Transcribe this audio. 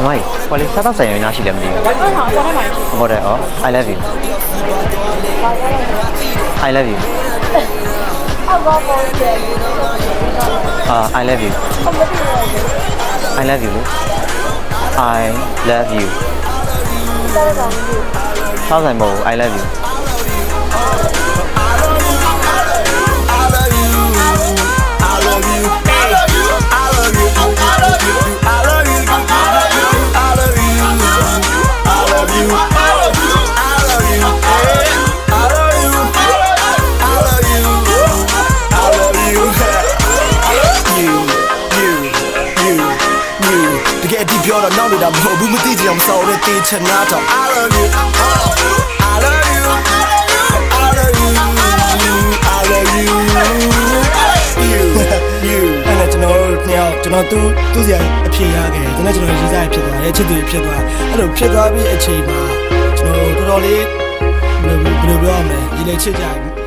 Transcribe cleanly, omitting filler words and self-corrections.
Mai, boleh siapa saya yang nasi lembut? Boleh, oh, I love you. I love you. I love you. I love you. I love you. Sao thành bộ I love you. You're not only that but we did I'm sorry teacher not I love you I love you I love you I love you you အဲ့ဒါကျွန်တော်နှစ်ယောက်ကျွန်တော်သူ့စီအဖြေရခဲ့ကျွန်တော်ရေးစားဖြစ်သွားတယ်ချစ်သူဖြစ်သွားအဲ့လိုဖြစ်သွားပြီးအချိန်မှာကျွန်တော်တော်တော်လေးဘယ်လိုပြောရမလဲဒီလေချစ်ကြ